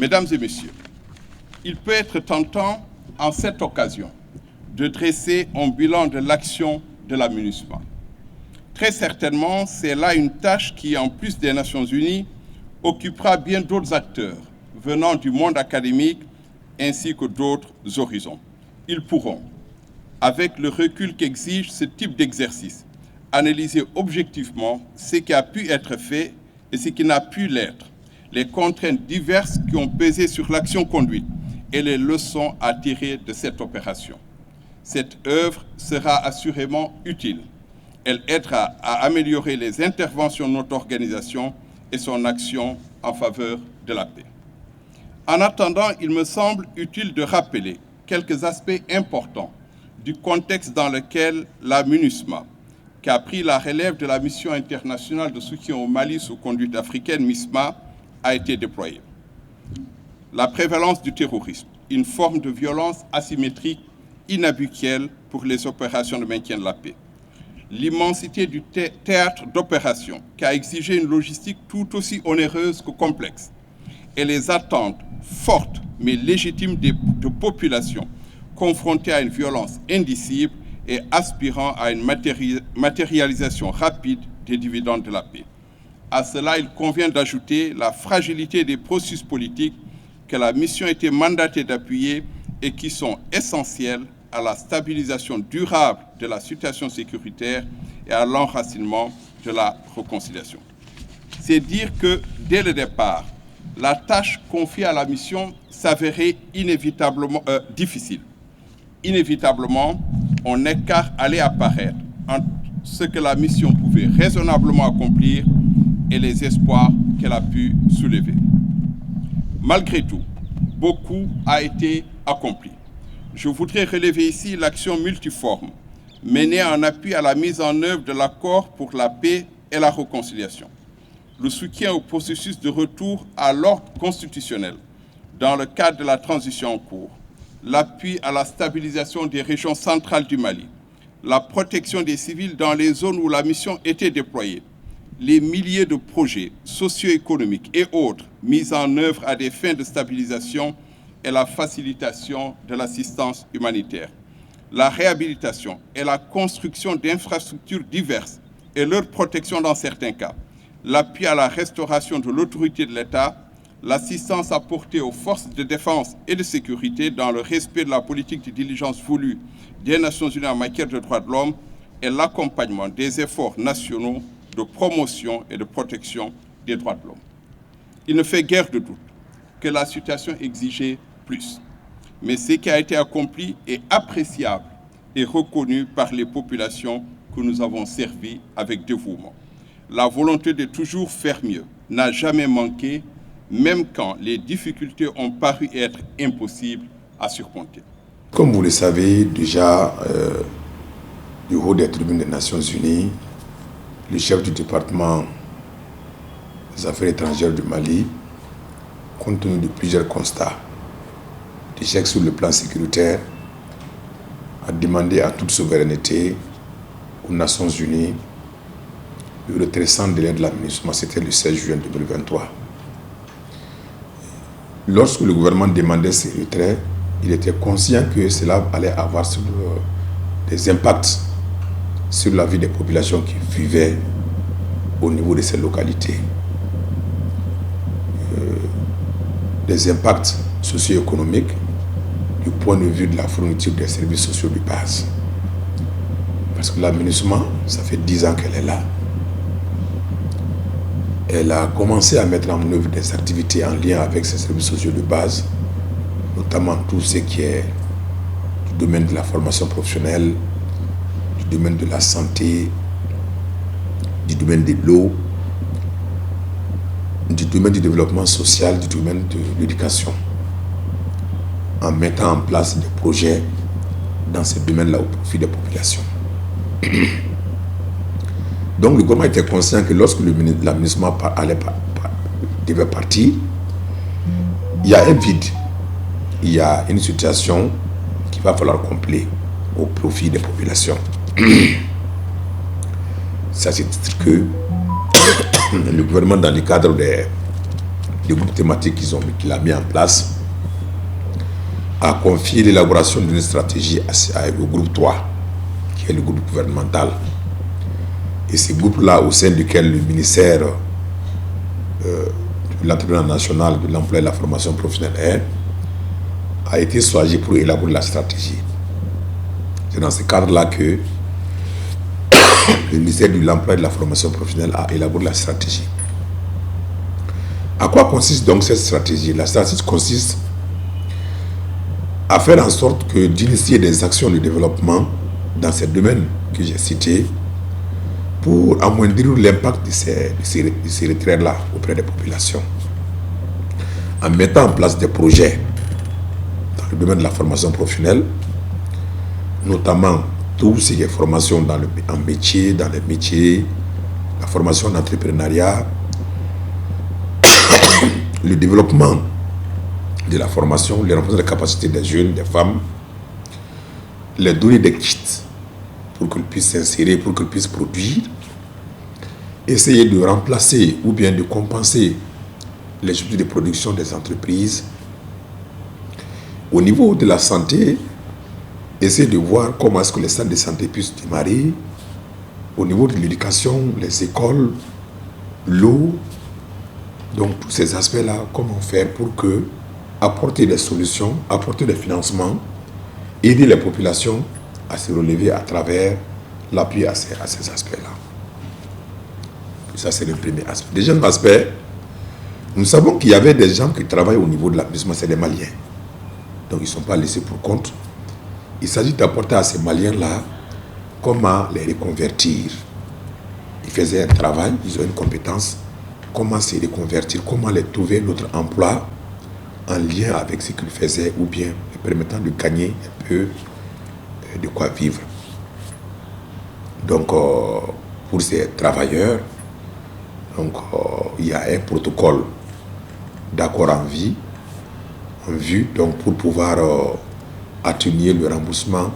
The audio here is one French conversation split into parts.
Mesdames et messieurs, il peut être tentant, en cette occasion, de dresser un bilan de l'action de la MINUSMA. Très certainement, c'est là une tâche qui, en plus des Nations Unies, occupera bien d'autres acteurs venant du monde académique ainsi que d'autres horizons. Ils pourront, avec le recul qu'exige ce type d'exercice, analyser objectivement ce qui a pu être fait et ce qui n'a pu l'être, les contraintes diverses qui ont pesé sur l'action conduite et les leçons à tirer de cette opération. Cette œuvre sera assurément utile. Elle aidera à améliorer les interventions de notre organisation et son action en faveur de la paix. En attendant, il me semble utile de rappeler quelques aspects importants du contexte dans lequel la MINUSMA, qui a pris la relève de la mission internationale de soutien au Mali sous conduite africaine MISMA, a été déployée. La prévalence du terrorisme, une forme de violence asymétrique inhabituelle pour les opérations de maintien de la paix. L'immensité du théâtre d'opération qui a exigé une logistique tout aussi onéreuse que complexe et les attentes fortes mais légitimes de populations confrontées à une violence indicible et aspirant à une matérialisation rapide des dividendes de la paix. À cela, il convient d'ajouter la fragilité des processus politiques que la mission était mandatée d'appuyer et qui sont essentiels à la stabilisation durable de la situation sécuritaire et à l'enracinement de la réconciliation. C'est dire que, dès le départ, la tâche confiée à la mission s'avérait inévitablement difficile. Inévitablement, un écart allait apparaître entre ce que la mission pouvait raisonnablement accomplir et les espoirs qu'elle a pu soulever. Malgré tout, beaucoup a été accompli. Je voudrais relever ici l'action multiforme menée en appui à la mise en œuvre de l'accord pour la paix et la réconciliation, le soutien au processus de retour à l'ordre constitutionnel dans le cadre de la transition en cours, l'appui à la stabilisation des régions centrales du Mali, la protection des civils dans les zones où la mission était déployée, les milliers de projets socio-économiques et autres mis en œuvre à des fins de stabilisation et la facilitation de l'assistance humanitaire, la réhabilitation et la construction d'infrastructures diverses et leur protection dans certains cas, l'appui à la restauration de l'autorité de l'État, l'assistance apportée aux forces de défense et de sécurité dans le respect de la politique de diligence voulue des Nations Unies en matière de droits de l'homme et l'accompagnement des efforts nationaux de promotion et de protection des droits de l'homme. Il ne fait guère de doute que la situation exigeait plus, mais ce qui a été accompli est appréciable et reconnu par les populations que nous avons servies avec dévouement. La volonté de toujours faire mieux n'a jamais manqué, même quand les difficultés ont paru être impossibles à surmonter. Comme vous le savez déjà, du haut des tribunes des Nations Unies, le chef du département des affaires étrangères du Mali, compte tenu de plusieurs constats d'échecs sur le plan sécuritaire, a demandé à toute souveraineté aux Nations Unies le retrait sans délai de la MINUSMA. C'était le 16 juin 2023. Lorsque le gouvernement demandait ce retrait, il était conscient que cela allait avoir des impacts sur la vie des populations qui vivaient au niveau de ces localités. Des impacts socio-économiques du point de vue de la fourniture des services sociaux de base. Parce que la MINUSMA, ça fait 10 ans qu'elle est là. Elle a commencé à mettre en œuvre des activités en lien avec ces services sociaux de base, notamment tout ce qui est du domaine de la formation professionnelle, du domaine de la santé, du domaine de l'eau, du domaine du développement social, du domaine de l'éducation, en mettant en place des projets dans ces domaines-là au profit des populations. Donc le gouvernement était conscient que lorsque la MINUSMA devait partir, il y a un vide, il y a une situation qu'il va falloir combler au profit des populations. Ça c'est que le gouvernement, dans le cadre des groupes thématiques qu'il a mis en place, a confié l'élaboration d'une stratégie au groupe 3, qui est le groupe gouvernemental. Et ce groupe-là, au sein duquel le ministère de l'Entrepreneuriat national, de l'emploi et de la formation professionnelle a été choisi pour élaborer la stratégie. C'est dans ce cadre-là que le ministère de l'Emploi et de la formation professionnelle a élaboré la stratégie. À quoi consiste donc cette stratégie? La stratégie consiste à faire en sorte que d'initier des actions de développement dans ces domaines que j'ai cités pour amoindrir l'impact de ces retraits-là auprès des populations. En mettant en place des projets dans le domaine de la formation professionnelle, notamment tout ce qui est formation dans les métiers, la formation en entrepreneuriat, le développement de la formation, le renforcement des capacités des jeunes, des femmes, les donner des kits pour qu'ils puissent s'insérer, pour qu'ils puissent produire, essayer de remplacer ou bien de compenser les structures de production des entreprises. Au niveau de la santé, essayer de voir comment est-ce que les centres de santé puissent démarrer. Au niveau de l'éducation, les écoles, l'eau, donc tous ces aspects-là, comment faire pour que apporter des solutions, apporter des financements, aider les populations à se relever à travers l'appui à ces aspects-là. Ça, c'est le premier aspect. Deuxième aspect, nous savons qu'il y avait des gens qui travaillent au niveau de l'aménagement, c'est les Maliens. Donc, ils ne sont pas laissés pour compte. Il s'agit d'apporter à ces Maliens-là comment les reconvertir. Ils faisaient un travail, ils ont une compétence, comment se reconvertir, comment les trouver notre emploi en lien avec ce qu'ils faisaient ou bien permettant de gagner un peu de quoi vivre. Donc, pour ces travailleurs, donc, il y a un protocole d'accord en vue, donc pour pouvoir atténuer le remboursement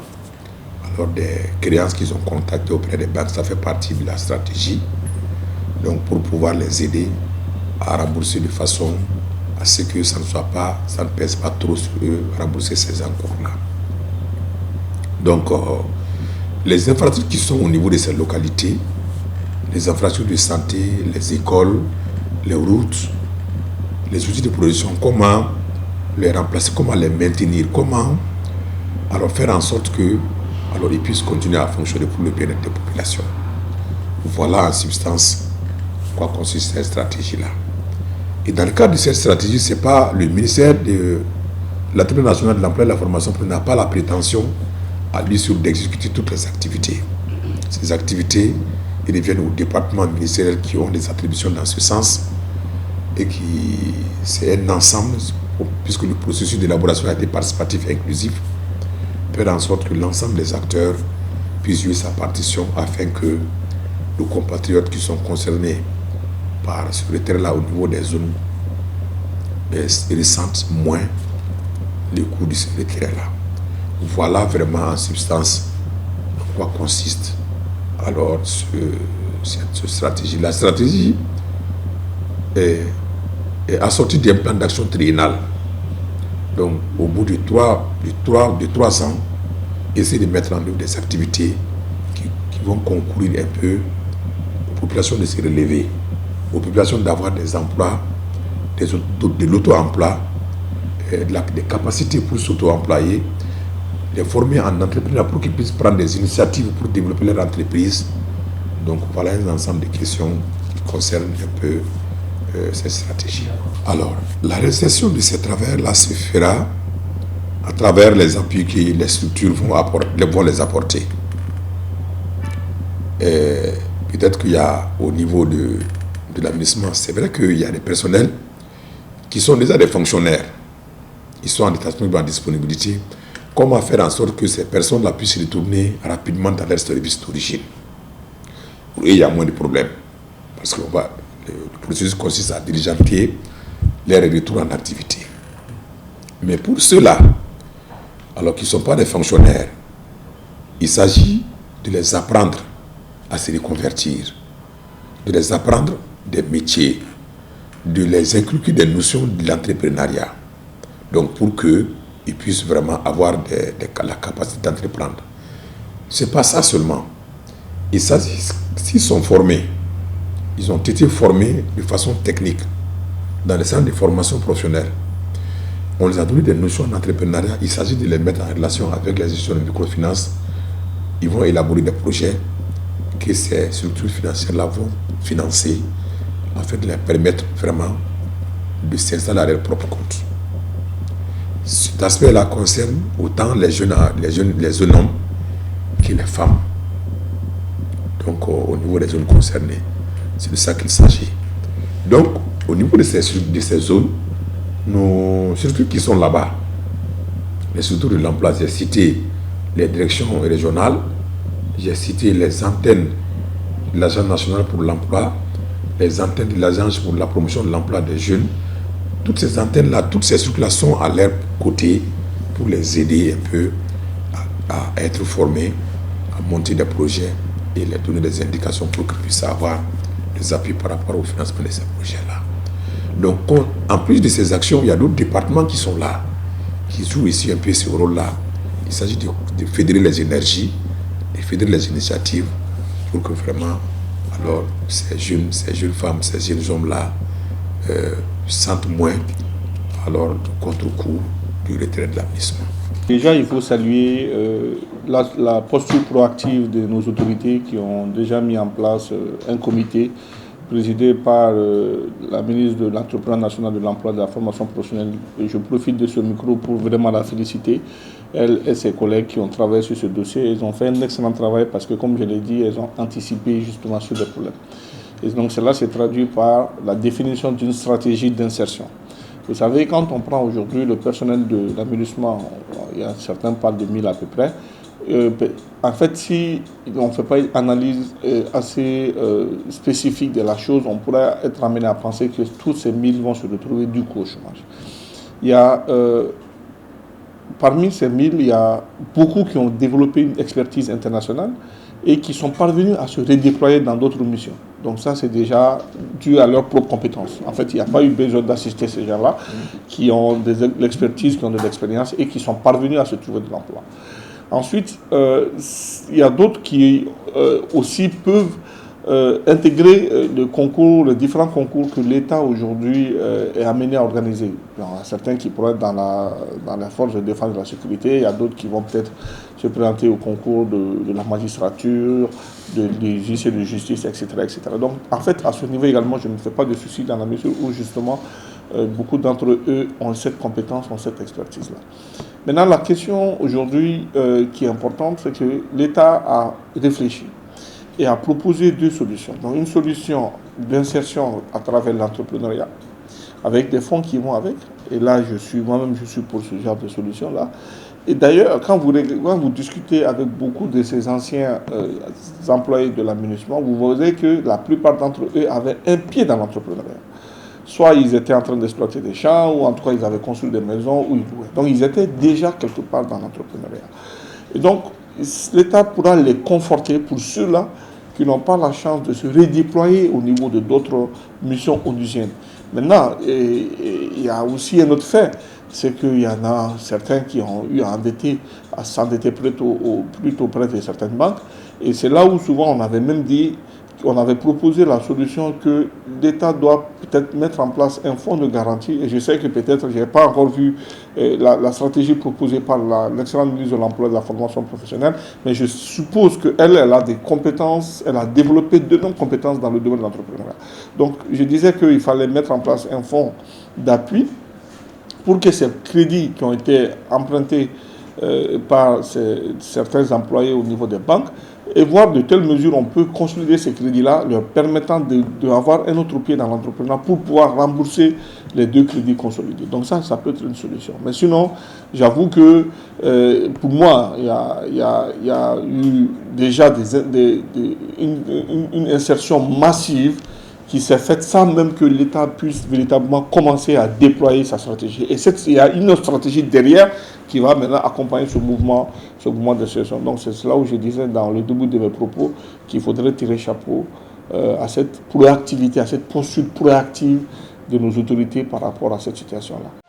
alors des créances qu'ils ont contactées auprès des banques. Ça fait partie de la stratégie, donc pour pouvoir les aider à rembourser de façon à ce que ça ne pèse pas trop sur eux, rembourser ces encours-là. Donc, les infrastructures qui sont au niveau de ces localités, les infrastructures de santé, les écoles, les routes, les outils de production, comment les remplacer, comment les maintenir, comment alors faire en sorte que alors ils puissent continuer à fonctionner pour le bien-être des populations. Voilà en substance quoi consiste cette stratégie-là. Et dans le cadre de cette stratégie, ce n'est pas le ministère de l'Entrepreneuriat national de l'emploi et de la formation qui n'a pas la prétention à lui seul d'exécuter toutes les activités. Ces activités, ils reviennent au département ministériel qui ont des attributions dans ce sens et qui c'est un ensemble, puisque le processus d'élaboration a été participatif et inclusif, faire en sorte que l'ensemble des acteurs puissent jouer sa partition afin que nos compatriotes qui sont concernés par ce retrait-là au niveau des zones ressentent moins les coûts de ce retrait-là. Voilà vraiment en substance en quoi consiste alors cette stratégie. La stratégie est assortie d'un plan d'action triennal. Donc, au bout de 3 ans, essayer de mettre en œuvre des activités qui vont concourir un peu aux populations de se relever, aux populations d'avoir des emplois, de l'auto-emploi, des capacités pour s'auto-employer, les former en entrepreneur pour qu'ils puissent prendre des initiatives pour développer leur entreprise. Donc, voilà un ensemble de questions qui concernent un peu cette stratégie. Alors, la réalisation de ces travers-là se fera à travers les appuis que les structures vont les apporter. Peut-être qu'il y a au niveau de l'administration, c'est vrai qu'il y a des personnels qui sont déjà des fonctionnaires. Ils sont en disponibilité. Comment faire en sorte que ces personnes-là puissent retourner rapidement dans leur service d'origine? Pour eux, il y a moins de problèmes. Parce que le processus consiste à diligenter leur retour en activité. Mais pour ceux-là, alors qu'ils ne sont pas des fonctionnaires, il s'agit de les apprendre à se reconvertir, de les apprendre des métiers, de les inculquer des notions de l'entrepreneuriat. Donc pour qu'ils puissent vraiment avoir la capacité d'entreprendre. Ce n'est pas ça seulement. Et ça, s'ils sont formés, ils ont été formés de façon technique dans les centres de formation professionnelle. On les a donné des notions d'entrepreneuriat. Il s'agit de les mettre en relation avec les institutions de microfinance. Ils vont élaborer des projets que ces structures financières-là vont financer afin de leur permettre vraiment de s'installer à leur propre compte. Cet aspect-là concerne autant les jeunes hommes que les femmes. Donc au niveau des zones concernées, c'est de ça qu'il s'agit. Donc au niveau de ces zones, nos structures qui sont là-bas, les structures de l'emploi, j'ai cité les directions régionales, j'ai cité les antennes de l'Agence nationale pour l'emploi, les antennes de l'Agence pour la promotion de l'emploi des jeunes. Toutes ces antennes-là, toutes ces structures-là sont à leur côté pour les aider un peu à être formés, à monter des projets et leur donner des indications pour qu'ils puissent avoir des appuis par rapport au financement de ces projets-là. Donc, en plus de ces actions, il y a d'autres départements qui sont là, qui jouent ici un peu ce rôle-là. Il s'agit de fédérer les énergies, de fédérer les initiatives pour que vraiment, alors, ces jeunes femmes, ces jeunes hommes-là sentent moins alors, le contre-coup du retrait de l'avenissement. Déjà, il faut saluer la posture proactive de nos autorités qui ont déjà mis en place un comité présidé par la ministre de l'Entrepreneuriat national, de l'emploi et de la formation professionnelle. Et je profite de ce micro pour vraiment la féliciter, elle et ses collègues qui ont travaillé sur ce dossier. Ils ont fait un excellent travail parce que, comme je l'ai dit, elles ont anticipé justement sur les problèmes. Et donc cela s'est traduit par la définition d'une stratégie d'insertion. Vous savez, quand on prend aujourd'hui le personnel de l'aménagement, il y a certains parlent de 1000 à peu près. En fait, si on ne fait pas une analyse assez spécifique de la chose, on pourrait être amené à penser que tous ces 1000 vont se retrouver du coup au chômage. Il y a, parmi ces 1000, il y a beaucoup qui ont développé une expertise internationale et qui sont parvenus à se redéployer dans d'autres missions. Donc ça, c'est déjà dû à leurs propres compétences. En fait, il n'y a pas eu besoin d'assister ces gens-là qui ont de l'expertise, qui ont de l'expérience et qui sont parvenus à se trouver de l'emploi. Ensuite, il y a d'autres qui aussi peuvent intégrer le concours, les différents concours que l'État aujourd'hui est amené à organiser. Il y en a certains qui pourraient être dans la force de défense de la sécurité, il y a d'autres qui vont peut-être se présenter au concours de la magistrature, des huissiers de justice, etc., etc. Donc, en fait, à ce niveau également, je ne me fais pas de soucis dans la mesure où, justement, beaucoup d'entre eux ont cette compétence, ont cette expertise-là. Maintenant, la question aujourd'hui qui est importante, c'est que l'État a réfléchi et a proposé deux solutions. Donc, une solution d'insertion à travers l'entrepreneuriat, avec des fonds qui vont avec. Et là, moi-même, je suis pour ce genre de solution-là. Et d'ailleurs, quand vous discutez avec beaucoup de ces anciens employés de l'aménagement, vous verrez que la plupart d'entre eux avaient un pied dans l'entrepreneuriat. Soit ils étaient en train d'exploiter des champs, ou en tout cas ils avaient construit des maisons où ils louaient. Donc ils étaient déjà quelque part dans l'entrepreneuriat. Et donc l'État pourra les conforter pour ceux-là qui n'ont pas la chance de se redéployer au niveau de d'autres missions onusiennes. Maintenant, il y a aussi un autre fait, c'est qu'il y en a certains qui ont eu à s'endetter plutôt près de certaines banques. Et c'est là où souvent on avait même dit, on avait proposé la solution que l'État doit peut-être mettre en place un fonds de garantie. Et je sais que peut-être, je n'ai pas encore vu la stratégie proposée par l'excellente ministre de l'Emploi et de la formation professionnelle, mais je suppose qu'elle a des compétences, elle a développé de nombreuses compétences dans le domaine de l'entrepreneuriat. Donc, je disais qu'il fallait mettre en place un fonds d'appui pour que ces crédits qui ont été empruntés par certains employés au niveau des banques, et voir de telle mesure on peut consolider ces crédits-là, leur permettant d'avoir un autre pied dans l'entrepreneuriat pour pouvoir rembourser les deux crédits consolidés. Donc ça peut être une solution. Mais sinon, j'avoue que pour moi, il y a eu déjà une insertion massive qui s'est faite sans même que l'État puisse véritablement commencer à déployer sa stratégie. Et il y a une autre stratégie derrière qui va maintenant accompagner ce mouvement d'insertion. Donc c'est là où je disais dans le début de mes propos qu'il faudrait tirer chapeau à cette proactivité, à cette posture proactive de nos autorités par rapport à cette situation-là.